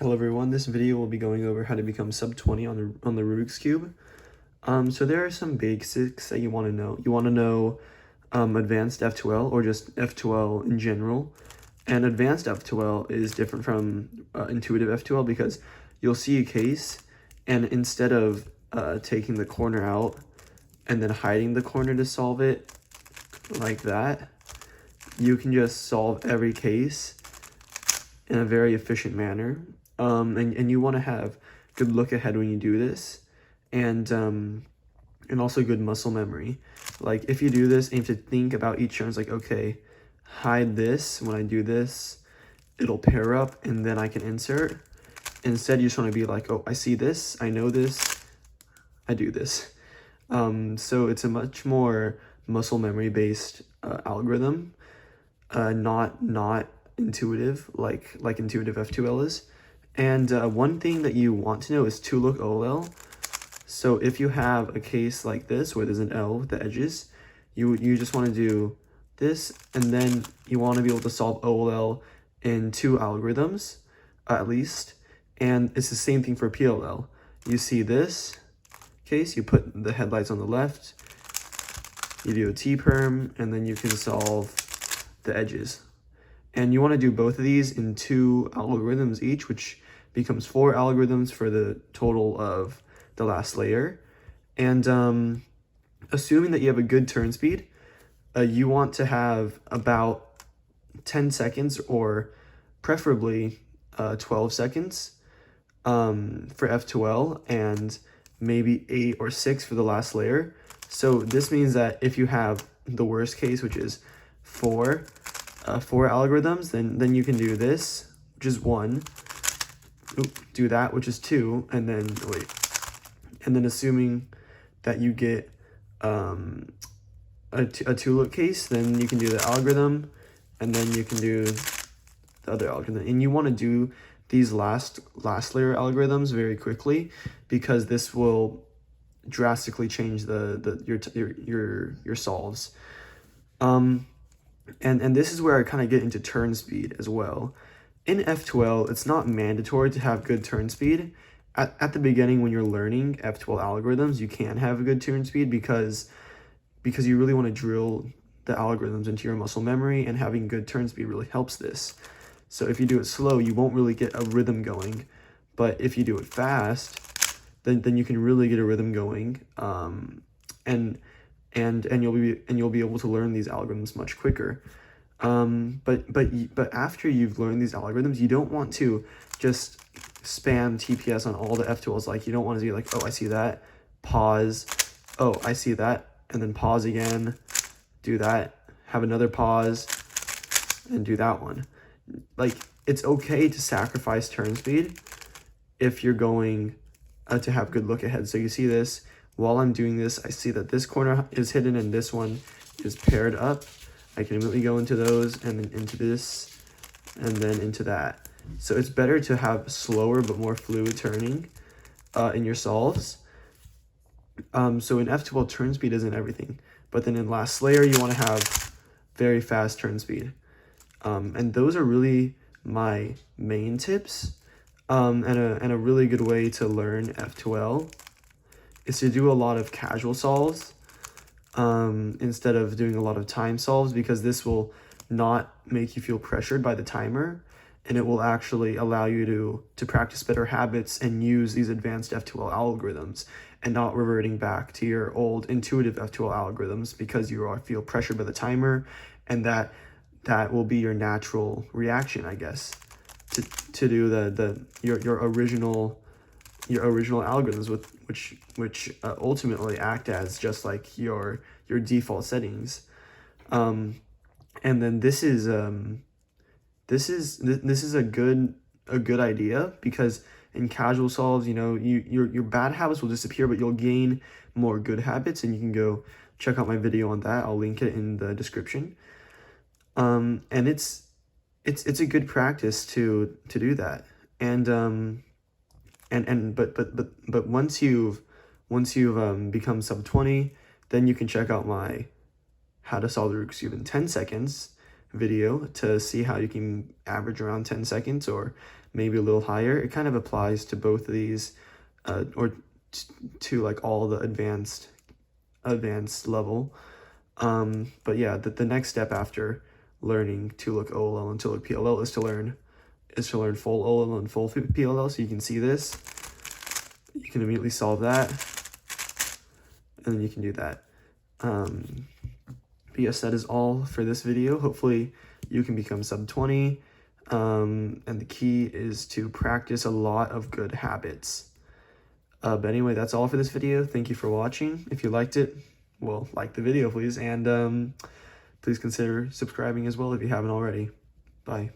Hello everyone, this video will be going over how to become sub 20 on the Rubik's Cube. So there are some basics that you want to know. You want to know advanced F2L or just F2L in general. And advanced F2L is different from intuitive F2L because you'll see a case and instead of taking the corner out and then hiding the corner to solve it like that, you can just solve every case in a very efficient manner. And you want to have good look ahead when you do this, and also good muscle memory. Like if you do this, aim to think about each turn. It's like, okay, hide this. When I do this, it'll pair up, and then I can insert. Instead, you just want to be like, oh, I see this, I know this, I do this. So it's a much more muscle memory based algorithm, not intuitive like intuitive F2L is. And one thing that you want to know is to look OLL. So if you have a case like this where there's an L with the edges, you just want to do this, and then you want to be able to solve OLL in 2 algorithms at least. And it's the same thing for PLL. You see this case, you put the headlights on the left, you do a T-perm, and then you can solve the edges. And you want to do both of these in 2 algorithms each, which becomes 4 algorithms for the total of the last layer. And assuming that you have a good turn speed, you want to have about 10 seconds or preferably 12 seconds for F2L and maybe 8 or 6 for the last layer. So this means that if you have the worst case, which is 4 algorithms, then you can do this, which is 1, do that, which is 2, and then assuming that you get a 2-look case, then you can do the algorithm, and then you can do the other algorithm. And you want to do these last layer algorithms very quickly, because this will drastically change your solves. And this is where I kind of get into turn speed as well. In F2L, it's not mandatory to have good turn speed. At the beginning, when you're learning F2L algorithms, you can have a good turn speed because you really want to drill the algorithms into your muscle memory, and having good turn speed really helps this. So if you do it slow, you won't really get a rhythm going. But if you do it fast, then you can really get a rhythm going. And you'll be able to learn these algorithms much quicker. But after you've learned these algorithms, you don't want to just spam TPS on all the F2Ls. Like, you don't want to be like, oh, I see that, pause, oh, I see that, and then pause again, do that, have another pause, and do that one. Like, it's okay to sacrifice turn speed if you're going to have good look ahead. So you see this, while I'm doing this, I see that this corner is hidden and this one is paired up. I can immediately go into those, and then into this, and then into that. So it's better to have slower but more fluid turning in your solves. So in F2L, turn speed isn't everything, but then in last layer, you want to have very fast turn speed. And those are really my main tips. And a really good way to learn F2L is to do a lot of casual solves instead of doing a lot of time solves, because this will not make you feel pressured by the timer, and it will actually allow you to practice better habits and use these advanced F2L algorithms, and not reverting back to your old intuitive F2L algorithms because you feel pressured by the timer, and that will be your natural reaction, I guess, to do your original algorithms, which ultimately act as just like your default settings. And then this is a good idea, because in casual solves, you know, your bad habits will disappear, but you'll gain more good habits, and you can go check out my video on that. I'll link it in the description. And it's a good practice to do that. But once you've become sub 20, then you can check out my how to solve the Rubik's Cube in 10 seconds video to see how you can average around 10 seconds, or maybe a little higher. It kind of applies to both of these, or to like all the advanced level. But yeah, the next step after learning to look OLL and to look PLL is to learn full OLL and full PLL. So you can see this, you can immediately solve that, and then you can do that. But yes, that is all for this video. Hopefully you can become sub-20. And the key is to practice a lot of good habits. But anyway, that's all for this video. Thank you for watching. If you liked it, well, like the video, please. And please consider subscribing as well if you haven't already. Bye.